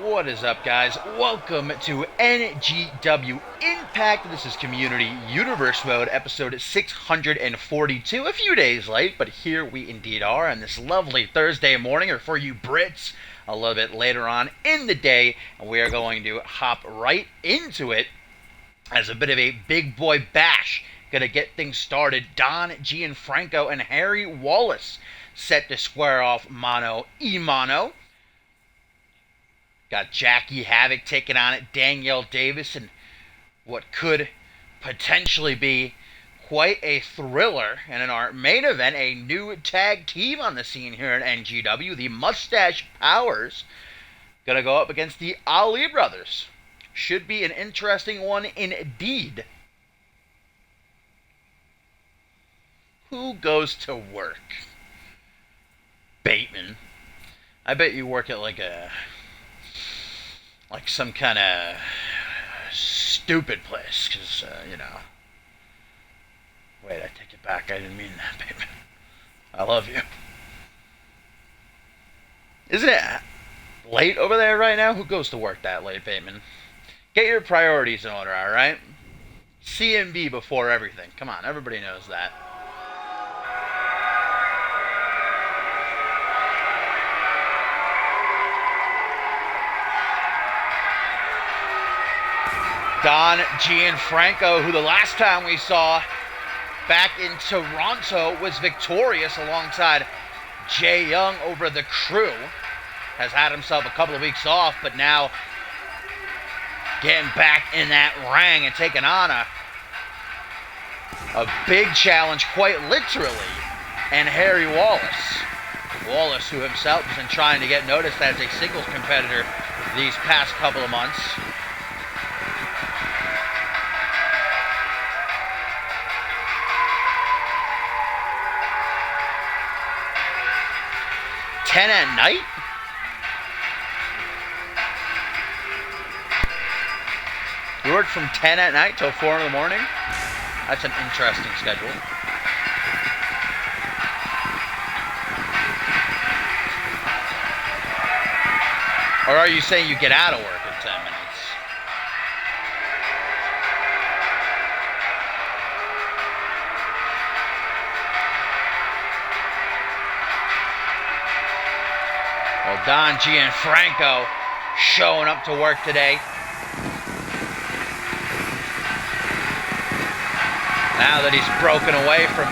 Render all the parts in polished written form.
What is up, guys? Welcome to NGW Impact. This is Community Universe Mode, episode 642. A few days late, but here we indeed are on this lovely Thursday morning, or for you Brits, a little bit later on in the day. And we are going to hop right into it as a bit of a big boy bash. Gonna get things started. Don Gianfranco and Harry Wallace set to square off mano-a-mano. Got Jackie Havoc taking on it, Danielle Davis, and what could potentially be quite a thriller. And in our main event, a new tag team on the scene here at NGW, the Mustache Powers, gonna go up against the Ali Brothers. Should be an interesting one indeed. Who goes to work? Bateman. I bet you work at like some kind of stupid place, because, Wait, I take it back. I didn't mean that, Bateman. I love you. Isn't it late over there right now? Who goes to work that late, Bateman? Get your priorities in order, alright? CMV before everything. Come on, everybody knows that. Don Gianfranco, who the last time we saw back in Toronto was victorious alongside Jay Young over the Crew, has had himself a couple of weeks off, but now getting back in that ring and taking on a big challenge, quite literally, and Harry Wallace. Wallace, who himself has been trying to get noticed as a singles competitor these past couple of months. "10 at night? You work from 10 at night till 4 in the morning? That's an interesting schedule. Or are you saying you get out of work in 10 minutes? Well, Don Gianfranco showing up to work today. Now that he's broken away from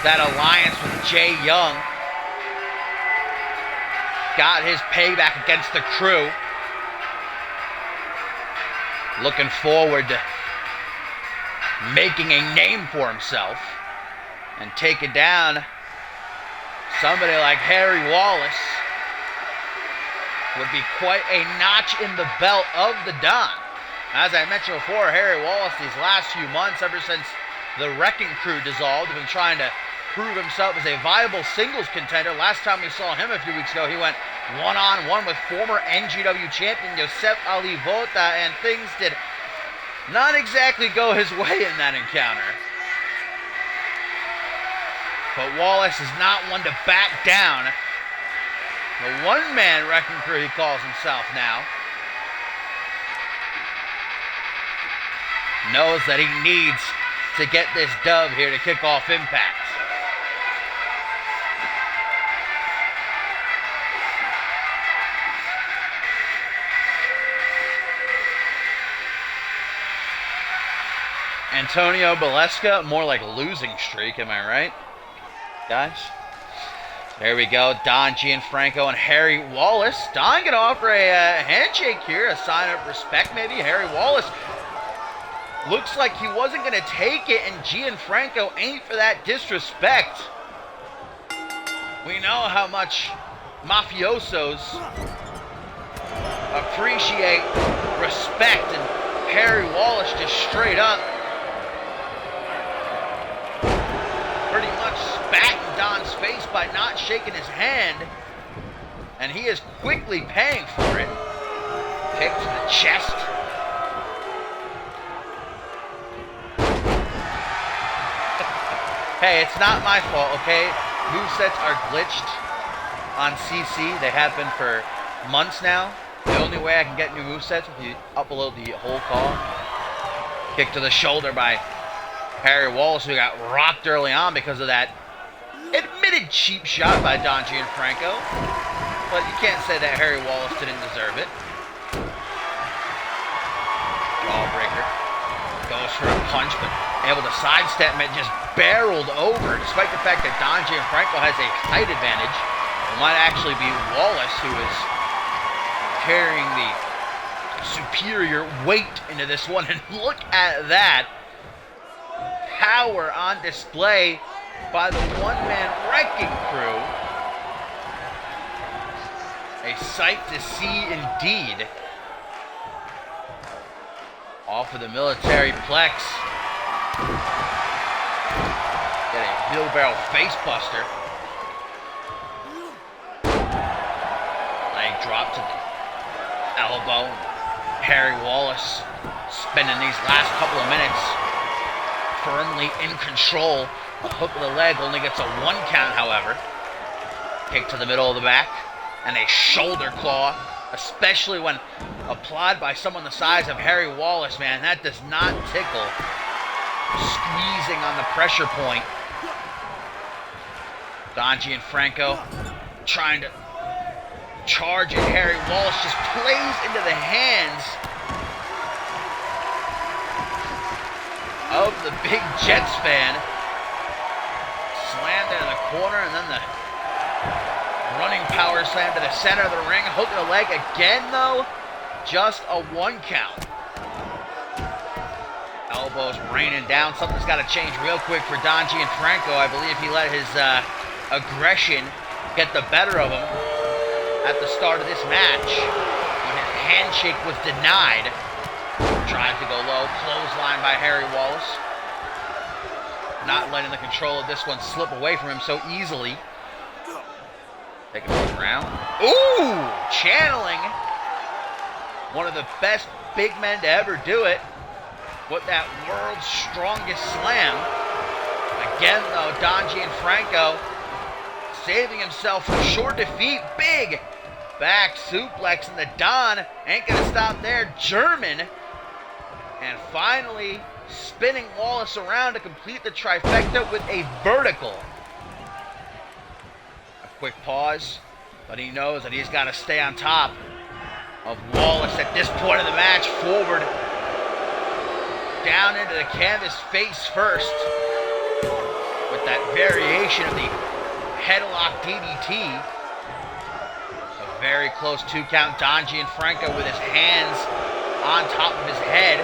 that alliance with Jay Young, got his payback against the Crew. Looking forward to making a name for himself and taking down somebody like Harry Wallace. Would be quite a notch in the belt of the Don. As I mentioned before, Harry Wallace these last few months, ever since the Wrecking Crew dissolved, has been trying to prove himself as a viable singles contender. Last time we saw him a few weeks ago, he went one-on-one with former NGW champion Joseph Ali Vota, and things did not exactly go his way in that encounter. But Wallace is not one to back down. The one-man Wrecking Crew, he calls himself now. Knows that he needs to get this dub here to kick off Impact. Antonio Baleska, more like losing streak, am I right, guys? There we go, Don Gianfranco and Harry Wallace. Don gonna offer a handshake here, a sign of respect maybe. Harry Wallace looks like he wasn't gonna take it, and Gianfranco ain't for that disrespect. We know how much mafiosos appreciate respect, and Harry Wallace just straight up pretty much spat in Don's face by not shaking his hand, and he is quickly paying for it. Kick to the chest. Hey, it's not my fault, okay? Movesets are glitched on CC. They have been for months now. The only way I can get new movesets if you upload the whole call. Kick to the shoulder by Harry Wallace, who got rocked early on because of that admitted cheap shot by Don Gianfranco. But you can't say that Harry Wallace didn't deserve it. Jawbreaker. Goes for a punch, but able to sidestep it, just barreled over, despite the fact that Don Gianfranco has a height advantage. It might actually be Wallace who is carrying the superior weight into this one. And look at that power on display by the one-man wrecking crew. A sight to see indeed. Off of the military plex. Get a wheelbarrow face buster. Leg drop to the elbow. Harry Wallace spending these last couple of minutes firmly in control. A hook of the leg only gets a 1 count, however. Kick to the middle of the back. And a shoulder claw, especially when applied by someone the size of Harry Wallace, man. That does not tickle. Squeezing on the pressure point. Don Gianfranco trying to charge, and Harry Wallace just plays into the hands of the big Jets fan. Slammed into the corner, and then the running power slam to the center of the ring. Hook of the leg again, though. Just a 1 count. Elbows raining down. Something's got to change real quick for Don Gianfranco. I believe he let his aggression get the better of him at the start of this match when his handshake was denied. Tried to go low. Clothesline by Harry Wallace. Not letting the control of this one slip away from him so easily. Take a look around. Ooh! Channeling one of the best big men to ever do it with that world's strongest slam. Again, though, Don Gianfranco saving himself from short defeat. Big back suplex, and the Don ain't gonna stop there. German. And finally spinning Wallace around to complete the trifecta with a vertical. Quick pause, but he knows that he's got to stay on top of Wallace at this point of the match. Forward, down into the canvas face first, with that variation of the headlock DDT. A very close 2 count. Don Gianfranco with his hands on top of his head.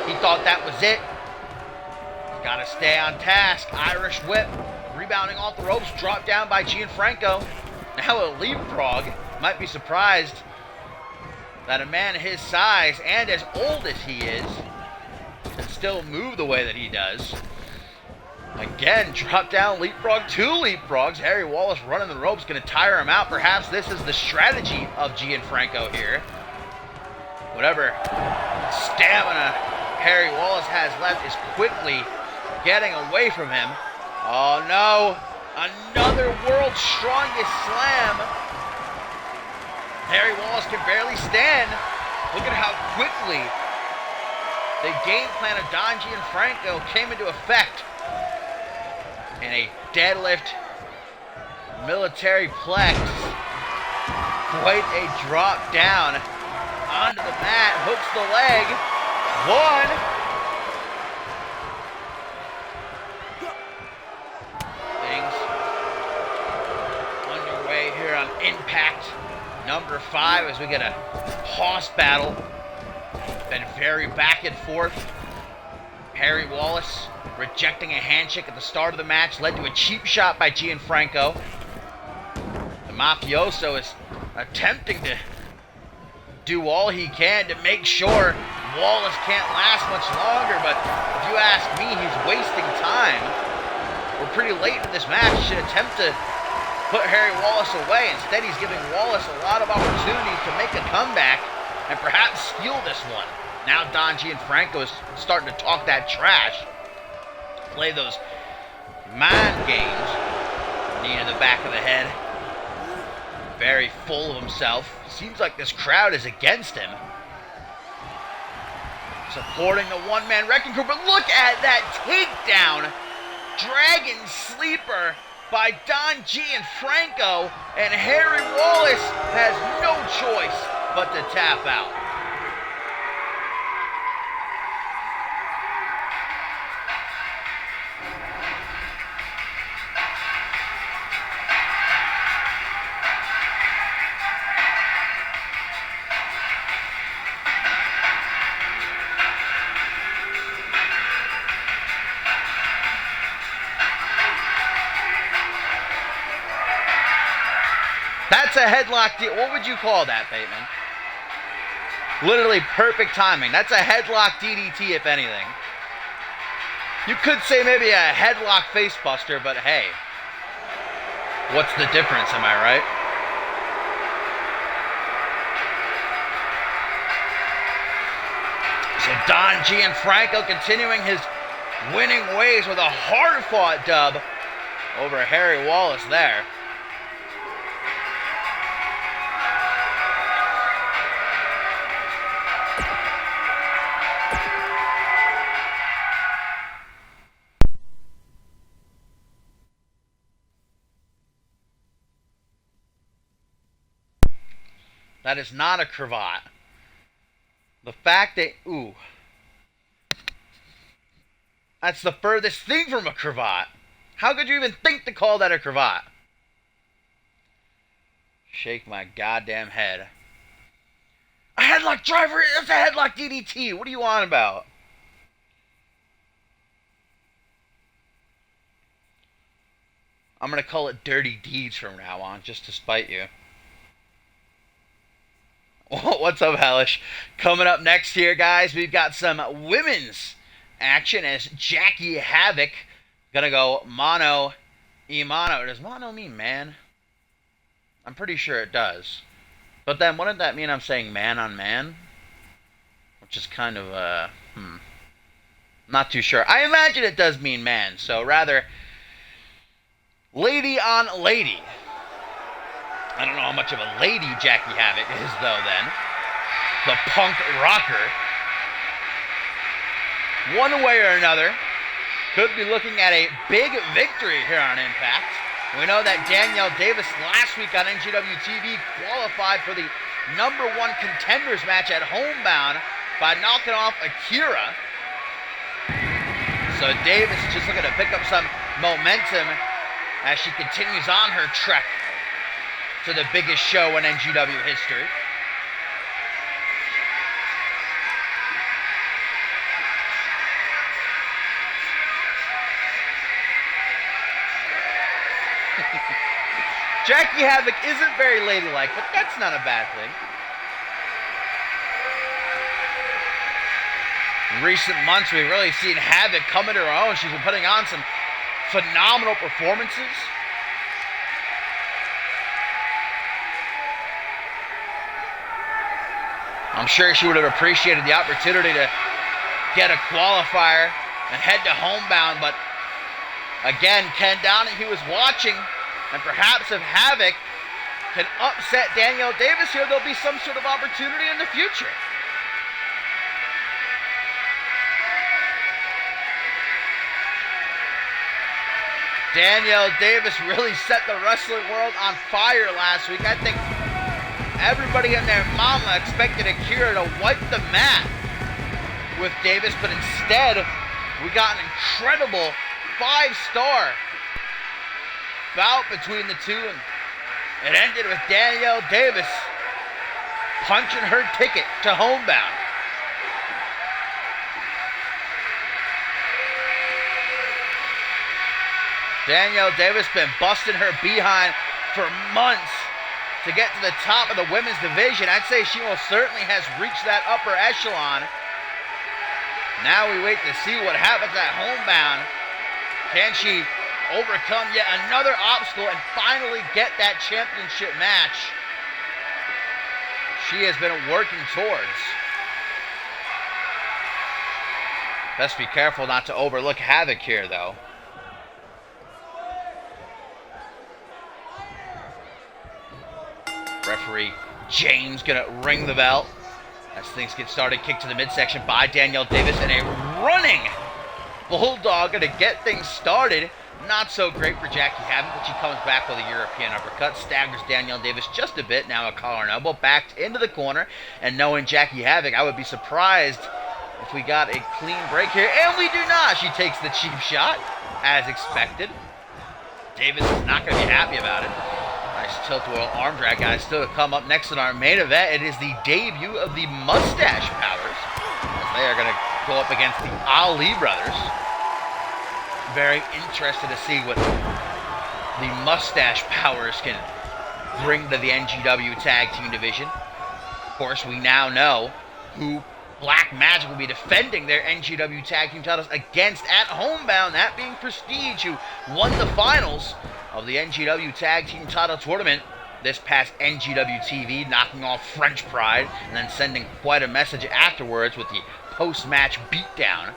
He thought that was it. He's got to stay on task. Irish whip. Rebounding off the ropes, dropped down by Gianfranco. Now a leapfrog. Might be surprised that a man his size and as old as he is can still move the way that he does. Again, drop down leapfrog, 2 leapfrogs. Harry Wallace running the ropes, going to tire him out. Perhaps this is the strategy of Gianfranco here. Whatever stamina Harry Wallace has left is quickly getting away from him. Oh no, another world's strongest slam. Harry Wallace can barely stand. Look at how quickly the game plan of Don Gianfranco came into effect. And a deadlift military plex. Quite a drop down onto the mat, hooks the leg. 1. Impact number 5 as we get a hoss battle. Been very back and forth. Harry Wallace rejecting a handshake at the start of the match led to a cheap shot by Gianfranco. The mafioso is attempting to do all he can to make sure Wallace can't last much longer, but if you ask me, he's wasting time. We're pretty late in this match. He should attempt to put Harry Wallace away. Instead, he's giving Wallace a lot of opportunities to make a comeback and perhaps steal this one. Now Don Gianfranco is starting to talk that trash. Play those mind games. Knee to the back of the head. Very full of himself. Seems like this crowd is against him. Supporting the one-man wrecking crew, but look at that takedown. Dragon sleeper by Don Gianfranco, and Harry Wallace has no choice but to tap out. That's a headlock. What would you call that, Bateman? Literally perfect timing. That's a headlock DDT, if anything. You could say maybe a headlock facebuster, but hey, what's the difference? Am I right? So Don Gianfranco continuing his winning ways with a hard-fought dub over Harry Wallace there. That is not a cravat. The fact that, ooh, that's the furthest thing from a cravat. How could you even think to call that a cravat? Shake my goddamn head. A headlock driver, that's a headlock DDT. What are you on about? I'm going to call it Dirty Deeds from now on, just to spite you. What's up, Hellish? Coming up next here, guys, we've got some women's action as Jackie Havoc gonna go mano y mano. Does mano mean man? I'm pretty sure it does. But then wouldn't that mean I'm saying man on man? Which is kind of, not too sure. I imagine it does mean man, so rather lady on lady. I don't know how much of a lady Jackie Havoc is, though, then. The punk rocker. One way or another, could be looking at a big victory here on Impact. We know that Danielle Davis last week on NGW TV qualified for the #1 contenders match at Homebound by knocking off Akira. So Davis is just looking to pick up some momentum as she continues on her trek to the biggest show in NGW history. Jackie Havoc isn't very ladylike, but that's not a bad thing. In recent months, we've really seen Havoc come into her own. She's been putting on some phenomenal performances. I'm sure she would have appreciated the opportunity to get a qualifier and head to Homebound, but again, Ken Donahue was watching, and perhaps if Havoc can upset Danielle Davis here, there'll be some sort of opportunity in the future. Danielle Davis really set the wrestling world on fire last week. I think everybody and their mama expected Akira to wipe the mat with Davis, but instead, we got an incredible 5-star bout between the two, and it ended with Danielle Davis punching her ticket to Homebound. Danielle Davis been busting her behind for months to get to the top of the women's division. I'd say she most certainly has reached that upper echelon. Now we wait to see what happens at Homebound. Can she overcome yet another obstacle and finally get that championship match she has been working towards? Best be careful not to overlook Havoc here, though. Referee James gonna ring the bell as things get started. Kick to the midsection by Danielle Davis, and a running Bulldog gonna get things started. Not so great for Jackie Havoc, but she comes back with a European uppercut, staggers Danielle Davis just a bit. Now a collar and elbow, backed into the corner, and knowing Jackie Havoc, I would be surprised if we got a clean break here, and we do not. She takes the cheap shot, as expected. Davis is not going to be happy about it. Nice tilt-a-whirl arm drag, guys. Still to come up next in our main event. It is the debut of the Mustache Powers, as they are going to go up against the Ali Brothers. Very interested to see what the Mustache Powers can bring to the NGW Tag Team Division. Of course, we now know who Black Magic will be defending their NGW Tag Team titles against at Homebound, that being Prestige, who won the finals of the NGW Tag Team title tournament this past NGW TV, knocking off French Pride, and then sending quite a message afterwards with the post-match beatdown.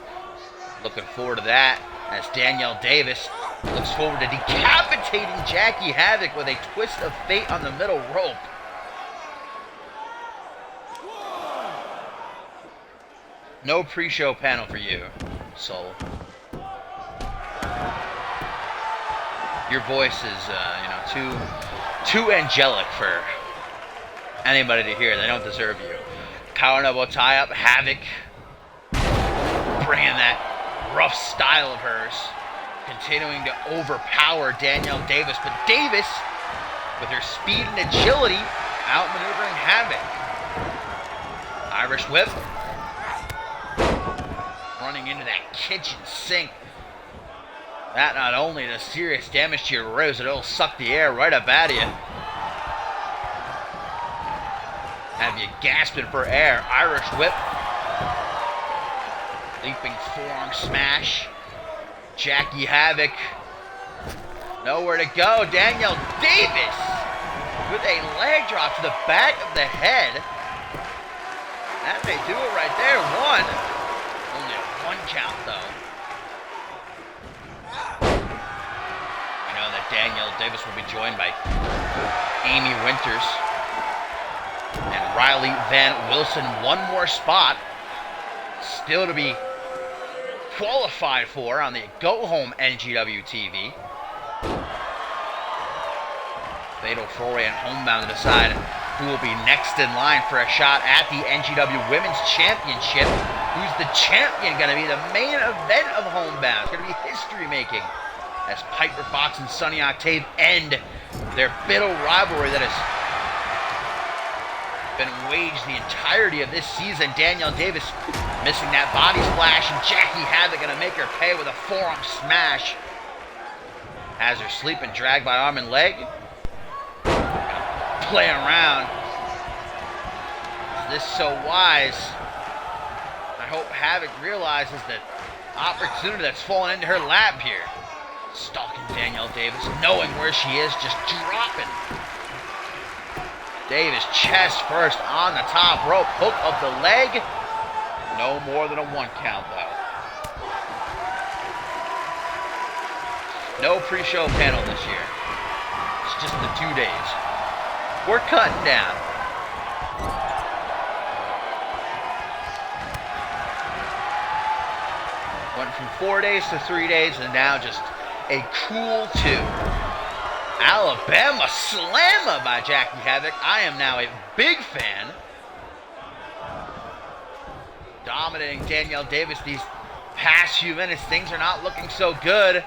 Looking forward to that, as Danielle Davis looks forward to decapitating Jackie Havoc with a twist of fate on the middle rope. No pre-show panel for you, Soul. Your voice is, too angelic for anybody to hear. They don't deserve you. Power and elbow tie-up, Havoc bringing that rough style of hers, continuing to overpower Danielle Davis, but Davis, with her speed and agility, outmaneuvering Havoc. Irish whip, running into that kitchen sink. That not only does serious damage to your ribs, it'll suck the air right up out of you. Have you gasping for air. Irish whip. Leaping forearm smash. Jackie Havoc. Nowhere to go. Danielle Davis with a leg drop to the back of the head. That may do it right there. One. Only a one count, though. We know that Danielle Davis will be joined by Amy Winters and Riley Van Wilson. One more spot still to be qualified for on the Go Home NGW TV. Fatal 4-way and Homebound to decide who will be next in line for a shot at the NGW Women's Championship. Who's the champion going to be? The main event of Homebound. It's going to be history-making as Piper Fox and Sunny Octave end their bitter rivalry that has been waged the entirety of this season. Danielle Davis missing that body splash, and Jackie Havoc going to make her pay with a forearm smash. Has her sleeping, dragged by arm and leg. Play around. Is this so wise? I hope Havoc realizes the opportunity that's fallen into her lap here. Stalking Danielle Davis, knowing where she is, just dropping. Davis chest first on the top rope, hook of the leg. No more than a one count, though. No pre-show panel this year. It's just the 2 days. We're cutting down. Went from 4 days to 3 days, and now just a cool 2. Alabama Slammer by Jackie Havoc. I am now a big fan. Dominating Danielle Davis these past few minutes. Things are not looking so good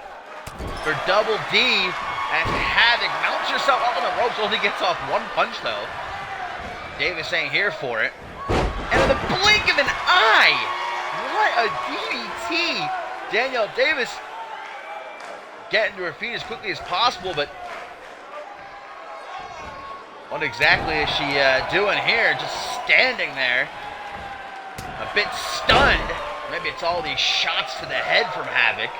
for Double D as Havoc mounts herself up on the ropes. Only gets off one punch, though. Davis ain't here for it. And in the blink of an eye, what a DDT. Danielle Davis getting to her feet as quickly as possible, but what exactly is she doing here? Just standing there, a bit stunned. Maybe it's all these shots to the head from Havoc.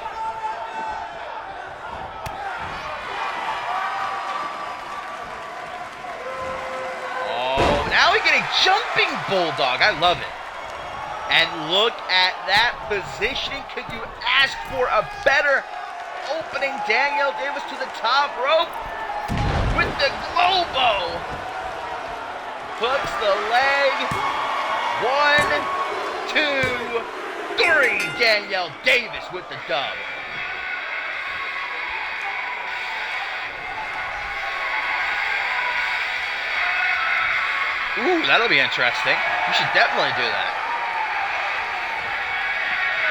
Oh, now we get a jumping bulldog. I love it. And look at that positioning. Could you ask for a better opening? Danielle Davis to the top rope with the Globo. hooks the leg. 1, 2, 3. Danielle Davis with the dub. Ooh, that'll be interesting. You should definitely do that.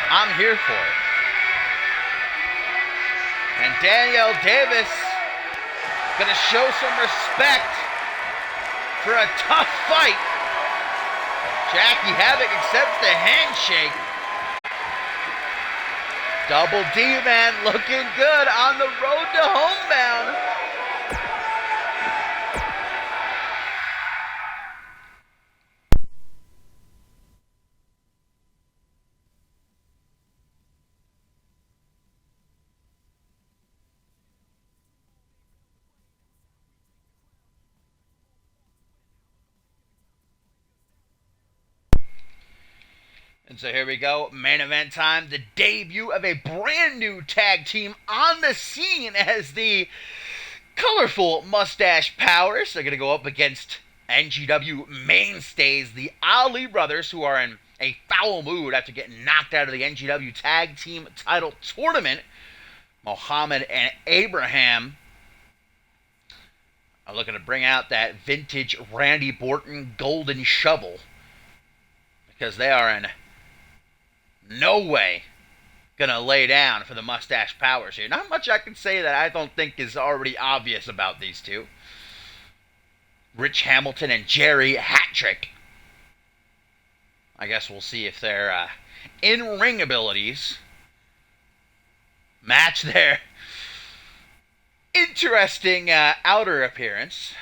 I'm here for it. And Danielle Davis gonna show some respect for a tough fight. Jackie Havoc accepts the handshake. Double D, man, looking good on the road to homebound. And so here we go, main event time, the debut of a brand new tag team on the scene as the colorful Mustache Powers are going to go up against NGW mainstays, the Ali Brothers, who are in a foul mood after getting knocked out of the NGW Tag Team Title Tournament. Mohammed and Abraham are looking to bring out that vintage Randy Borton golden shovel because they are in no way gonna lay down for the Mustache Powers here. Not much I can say that I don't think is already obvious about these two. Rich Hamilton and Jerry Hattrick. I guess we'll see if their in-ring abilities match their interesting outer appearance.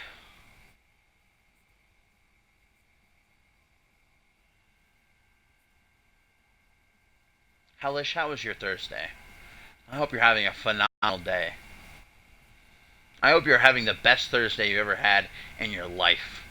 Hellish, how was your Thursday? I hope you're having a phenomenal day. I hope you're having the best Thursday you've ever had in your life.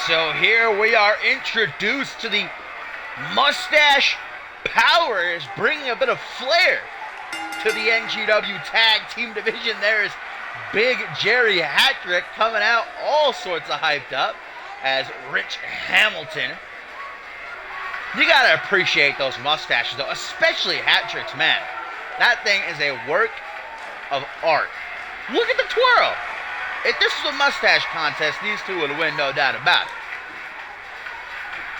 So here we are introduced to the Mustache Powers, bringing a bit of flair to the NGW Tag Team Division. There's Big Jerry Hattrick coming out all sorts of hyped up as Rich Hamilton. You gotta appreciate those mustaches though, especially Hattrick's, man. That thing is a work of art. Look at the twirl. If this was a mustache contest, these two would win, no doubt about it.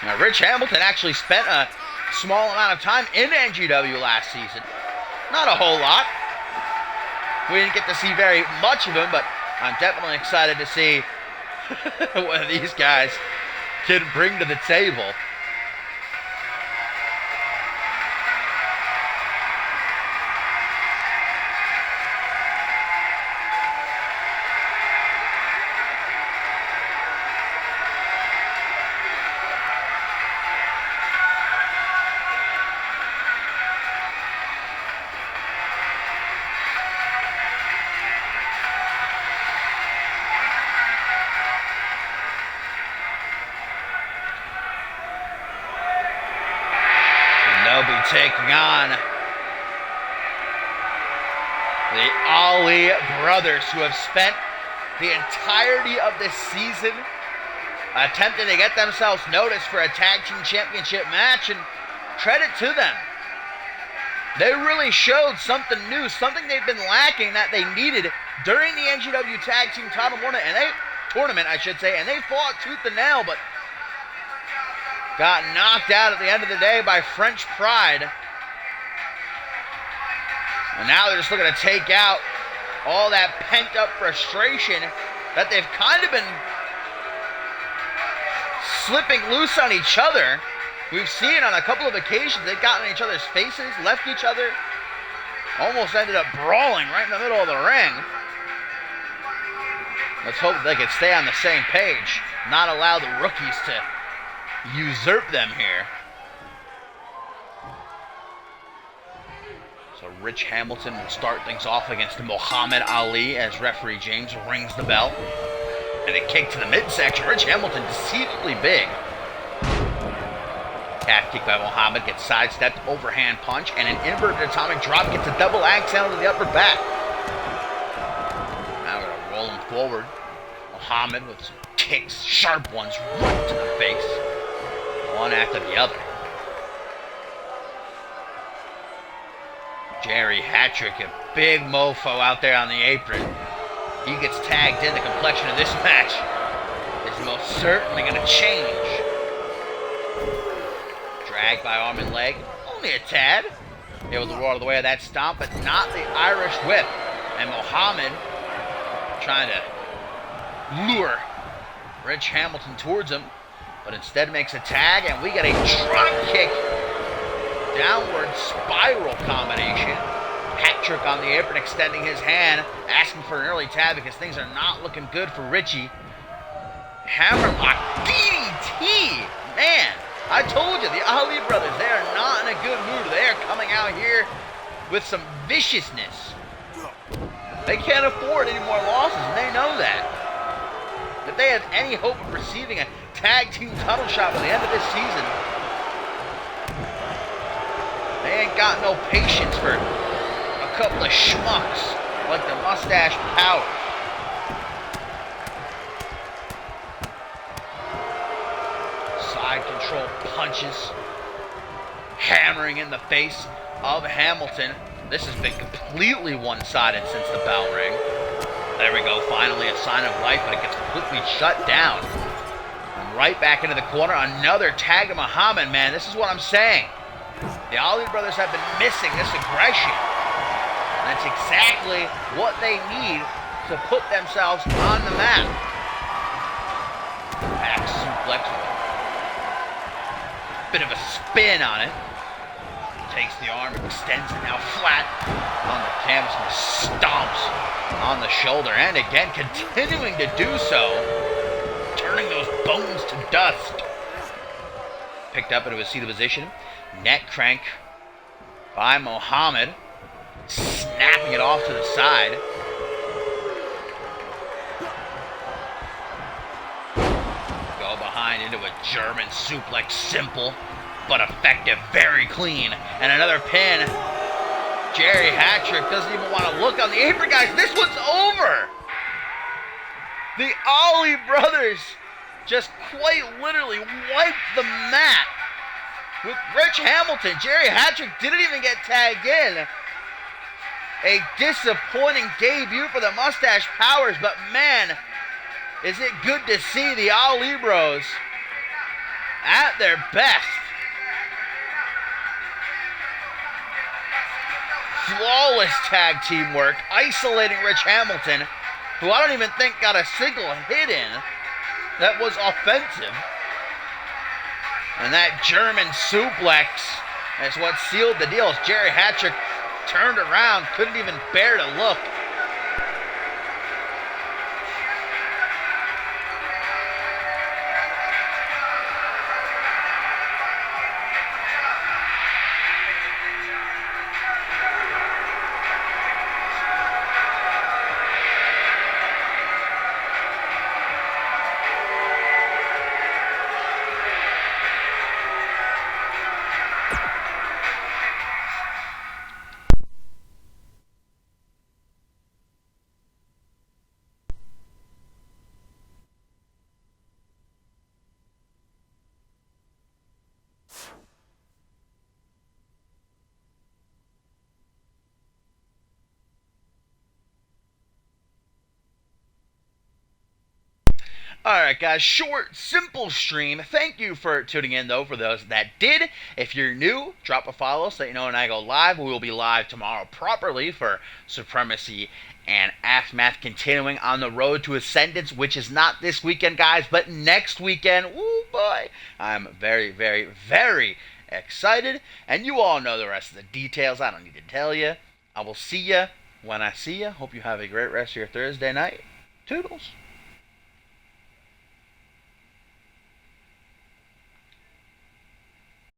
Now, Rich Hamilton actually spent a small amount of time in NGW last season. Not a whole lot. We didn't get to see very much of him, but I'm definitely excited to see what these guys can bring to the table. Taking on the Ali Brothers, who have spent the entirety of this season attempting to get themselves noticed for a tag team championship match, and credit to them. They really showed something new, something they've been lacking that they needed during the NGW Tag Team Title Tournament, and they fought tooth and nail, but got knocked out at the end of the day by French Pride. And now they're just looking to take out all that pent-up frustration that they've kind of been slipping loose on each other. We've seen on a couple of occasions they've gotten in each other's faces, left each other, almost ended up brawling right in the middle of the ring. Let's hope they can stay on the same page, not allow the rookies to usurp them here. So Rich Hamilton will start things off against Muhammad Ali as referee James rings the bell. And a kick to the midsection. Rich Hamilton deceivably big. Calf kick by Muhammad gets sidestepped, overhand punch, and an inverted atomic drop gets a double axe out of the upper back. Now we're going to roll him forward. Muhammad with some kicks, sharp ones, right to the face. One after the other. Jerry Hattrick, a big mofo out there on the apron. He gets tagged in. The complexion of this match is most certainly going to change. Dragged by arm and leg. Only a tad. Able to roll out of the way of that stomp, but not the Irish whip. And Muhammad trying to lure Rich Hamilton towards him, but instead makes a tag, and we get a drop kick. Downward spiral combination. Hattrick on the apron extending his hand, asking for an early tag because things are not looking good for Richie. Hammerlock DDT! Man, I told you, the Ali brothers, they are not in a good mood. They are coming out here with some viciousness. They can't afford any more losses, and they know that. If they have any hope of receiving a tag team title shot by the end of this season, they ain't got no patience for a couple of schmucks like the Mustache Powers. Side control punches, hammering in the face of Hamilton. This has been completely one-sided since the bell rang. There we go, finally a sign of life, but it gets completely shut down. And right back into the corner, another tag to Muhammad, man. This is what I'm saying. The Ali brothers have been missing this aggression. And that's exactly what they need to put themselves on the map. Back suplex with a bit of a spin on it. Takes the arm, extends it now flat on the canvas and stomps on the shoulder. And again, continuing to do so, turning those bones to dust. Picked up into a seated position. Neck crank by Muhammad. Snapping it off to the side. Go behind into a German suplex. Simple but effective. Very clean. And another pin. Jerry Hattrick doesn't even want to look on the apron, guys. This one's over. The Ali brothers just quite literally wiped the mat with Rich Hamilton. Jerry Hattrick didn't even get tagged in. A disappointing debut for the Mustache Powers, but man, is it good to see the Ali Bros at their best. Flawless tag team work, isolating Rich Hamilton, who I don't even think got a single hit in that was offensive. And that German suplex is what sealed the deal as Jerry Hattrick turned around, couldn't even bear to look. Alright guys, short, simple stream. Thank you for tuning in though, for those that did. If you're new, drop a follow so that you know when I go live. We will be live tomorrow properly for Supremacy and Aftermath, continuing on the road to Ascendance, which is not this weekend, guys, but next weekend. Woo boy! I'm very, very, very excited. And you all know the rest of the details. I don't need to tell you. I will see you when I see you. Hope you have a great rest of your Thursday night. Toodles.